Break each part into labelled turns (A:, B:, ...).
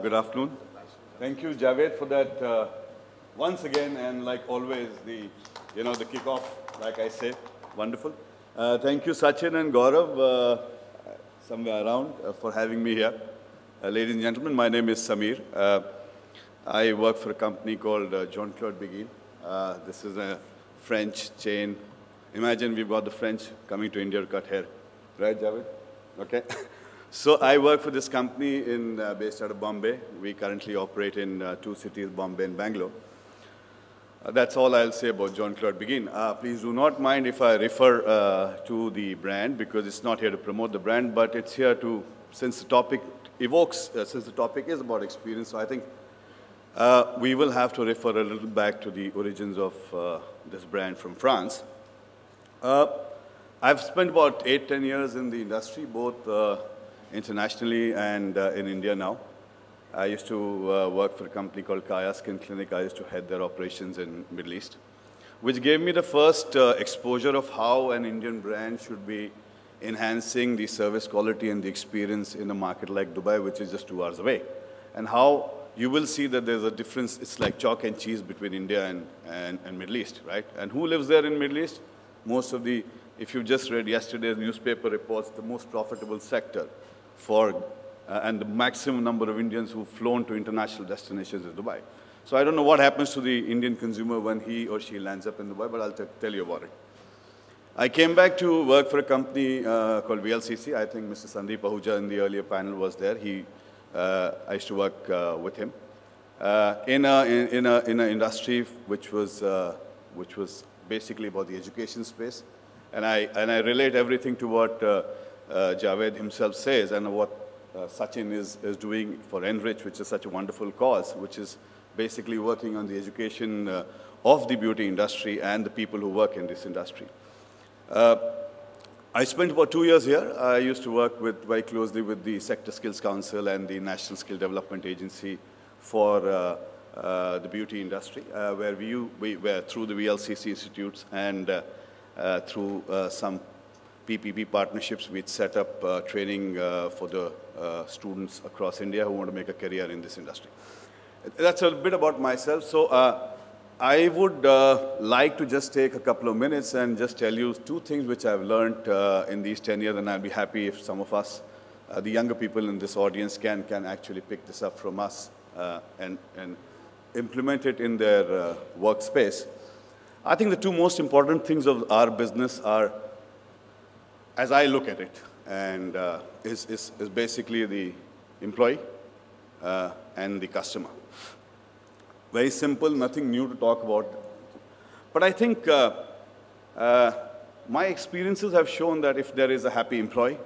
A: Good afternoon. Thank you, Javed, for that once again, and like always, the kickoff, like I say, wonderful. Thank you, Sachin and Gaurav, somewhere around, for having me here. Ladies and gentlemen, my name is Samir. I work for a company called Jean-Claude Biguil. This is a French chain. Imagine we've got the French coming to India to cut hair. Right, Javed? Okay. So I work for this company based out of Bombay. We currently operate in two cities, Bombay and Bangalore. That's all I'll say about Jean-Claude Biguil. Please do not mind if I refer to the brand, because it's not here to promote the brand, but it's here to, since the topic is about experience, so I think we will have to refer a little back to the origins of this brand from France. I've spent about 8-10 years in the industry, both internationally and in India now. I used to work for a company called Kaya Skin Clinic. I used to head their operations in Middle East, which gave me the first exposure of how an Indian brand should be enhancing the service quality and the experience in a market like Dubai, which is just 2 hours away. And how you will see that there's a difference. It's like chalk and cheese between India and Middle East, right? And who lives there in Middle East? Most of the, if you just read yesterday's newspaper reports, the most profitable sector and the maximum number of Indians who've flown to international destinations is Dubai. So I don't know what happens to the Indian consumer when he or she lands up in Dubai, but I'll tell you about it. I came back to work for a company called VLCC. I think Mr. Sandeep Ahuja in the earlier panel was there. I used to work with him in an industry which was basically about the education space. And I relate everything to what Javed himself says and what Sachin is doing for Enrich, which is such a wonderful cause, which is basically working on the education of the beauty industry and the people who work in this industry. I spent about 2 years here. I used to work very closely with the Sector Skills Council and the National Skill Development Agency for the beauty industry, where we were through the VLCC institutes and through some PPP partnerships, we'd set up training for the students across India who want to make a career in this industry. That's a bit about myself. So I would like to just take a couple of minutes and just tell you 2 things which I've learned in these 10 years, and I'll be happy if some of us, the younger people in this audience, can actually pick this up from us and implement it in their workspace. I think the 2 most important things of our business are, as I look at it, and is basically the employee and the customer. Very simple, nothing new to talk about. But I think my experiences have shown that if there is a happy employee,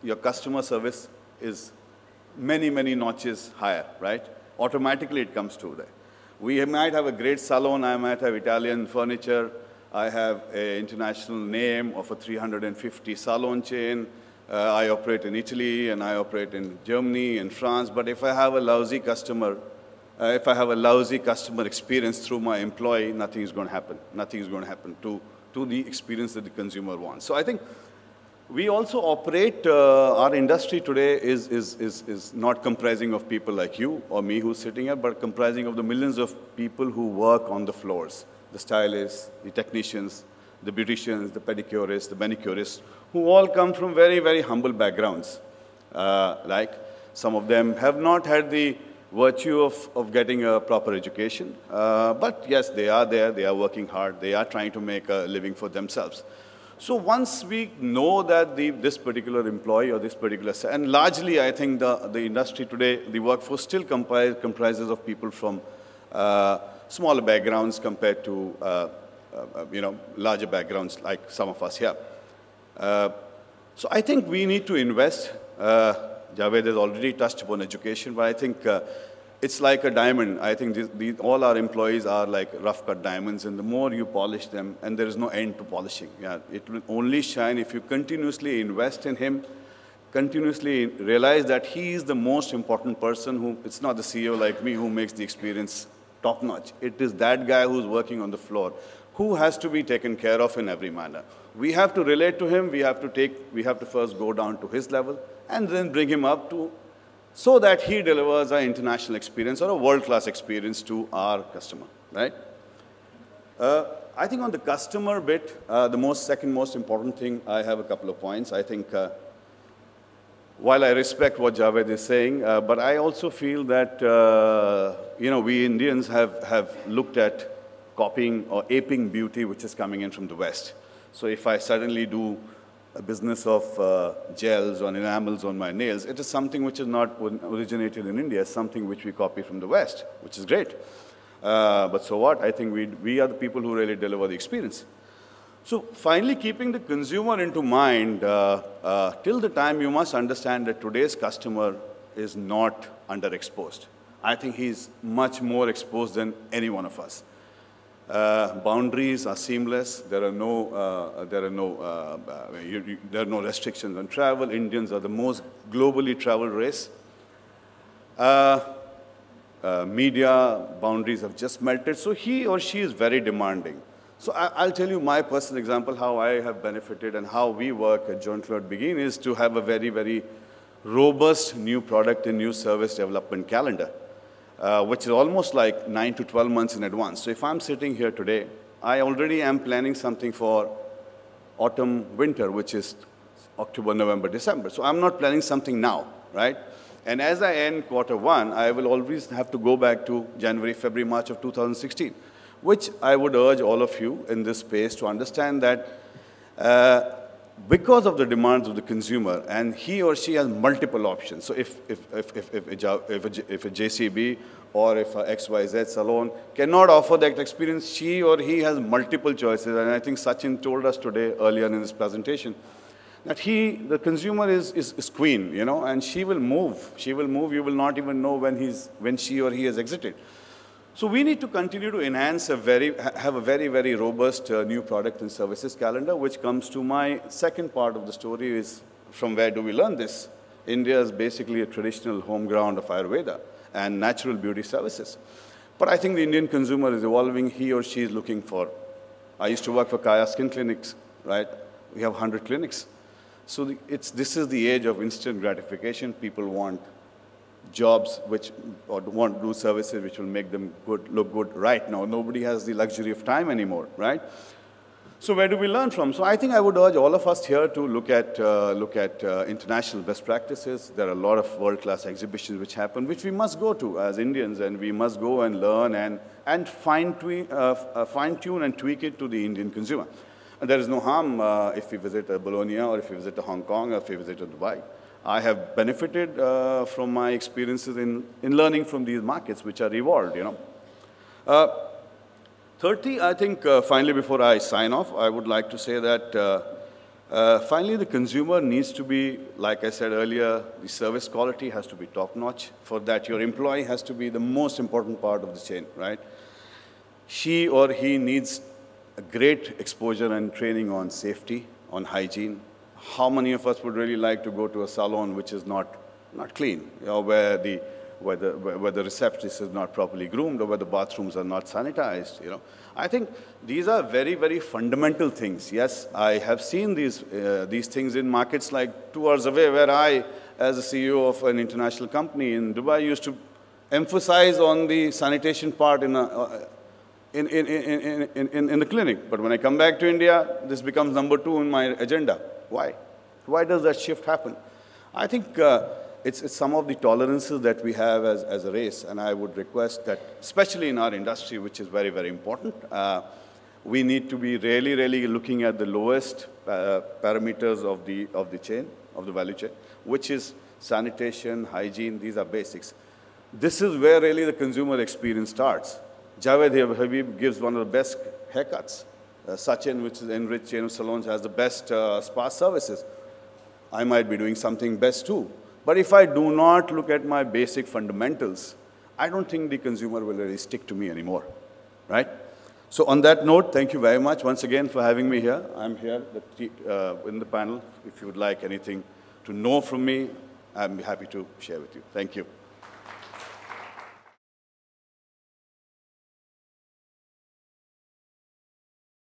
A: your customer service is many, many notches higher, right? Automatically it comes to that. We might have a great salon, I might have Italian furniture, I have an international name of a 350 salon chain. I operate in Italy and I operate in Germany and France. But if I have a lousy customer, experience through my employee, nothing is going to happen. Nothing is going to happen to the experience that the consumer wants. So I think we also operate, our industry today is not comprising of people like you or me who's sitting here, but comprising of the millions of people who work on the floors. The stylists, the technicians, the beauticians, the pedicurists, the manicurists, who all come from very, very humble backgrounds. Like some of them have not had the virtue of getting a proper education. But yes, they are there, they are working hard, they are trying to make a living for themselves. So once we know that this particular employee or this particular, and largely I think the industry today, the workforce still comprises of people from smaller backgrounds compared to larger backgrounds like some of us here. So I think we need to invest. Javed has already touched upon education, but I think it's like a diamond. I think all our employees are like rough-cut diamonds, and the more you polish them, and there is no end to polishing. Yeah, it will only shine if you continuously invest in him, continuously realize that he is the most important person it's not the CEO like me who makes the experience top-notch. It is that guy who's working on the floor who has to be taken care of in every manner. We have to relate to him, we have to first go down to his level, and then bring him up to so that he delivers an international experience or a world-class experience to our customer, right? I think on the customer bit, the second most important thing, I have a couple of points. I think while I respect what Javed is saying, but I also feel that, we Indians have looked at copying or aping beauty which is coming in from the West. So if I suddenly do a business of gels or enamels on my nails, it is something which is not originated in India, it's something which we copy from the West, which is great. But so what? I think we are the people who really deliver the experience. So finally, keeping the consumer into mind, till the time you must understand that today's customer is not underexposed. I think he's much more exposed than any one of us. Boundaries are seamless. There are no restrictions on travel. Indians are the most globally traveled race. Media boundaries have just melted. So he or she is very demanding. So I'll tell you my personal example, how I have benefited and how we work at Jean-Claude Begin is to have a very, very robust new product and new service development calendar. Which is almost like 9 to 12 months in advance. So if I'm sitting here today, I already am planning something for autumn, winter, which is October, November, December. So I'm not planning something now, right? And as I end Q1, I will always have to go back to January, February, March of 2016, which I would urge all of you in this space to understand that because of the demands of the consumer, and he or she has multiple options. So if a JCB or if a XYZ salon cannot offer that experience, she or he has multiple choices. And I think Sachin told us today, earlier in his presentation, that the consumer is queen, and she will move. She will move. You will not even know when she or he has exited. So we need to continue to enhance have a very, very robust new product and services calendar, which comes to my second part of the story is from where do we learn this? India is basically a traditional home ground of Ayurveda and natural beauty services. But I think the Indian consumer is evolving. He or she is looking for, I used to work for Kaya Skin Clinics, right? We have 100 clinics. So this is the age of instant gratification. People want jobs or want to do services which will make them look good right now. Nobody has the luxury of time anymore, right? So where do we learn from? So I think I would urge all of us here to look at international best practices. There are a lot of world-class exhibitions which happen, which we must go to as Indians, and we must go and learn and fine-tune and tweak it to the Indian consumer. And there is no harm if we visit Bologna or if we visit Hong Kong or if we visit Dubai. I have benefited from my experiences in learning from these markets, which are evolved, 30, I think, finally, before I sign off, I would like to say that finally the consumer needs to be, like I said earlier, the service quality has to be top-notch. For that, your employee has to be the most important part of the chain, right? She or he needs a great exposure and training on safety, on hygiene. How many of us would really like to go to a salon which is not clean, where the receptionist is not properly groomed or where the bathrooms are not sanitized, I think these are very, very fundamental things. Yes, I have seen these things in markets like 2 hours away, where I, as a CEO of an international company in Dubai, used to emphasize on the sanitation part in the clinic. But when I come back to India, this becomes number 2 in my agenda. Why? Why does that shift happen? I think it's some of the tolerances that we have as a race, and I would request that, especially in our industry, which is very, very important, we need to be really, really looking at the lowest parameters of the chain, of the value chain, which is sanitation, hygiene. These are basics. This is where really the consumer experience starts. Javed Habib gives one of the best haircuts. Sachin, which is Enriched Chain of Salons, has the best spa services. I might be doing something best too. But if I do not look at my basic fundamentals, I don't think the consumer will really stick to me anymore, right? So on that note, thank you very much once again for having me here. I'm here in the panel. If you would like anything to know from me, I'm happy to share with you. Thank you.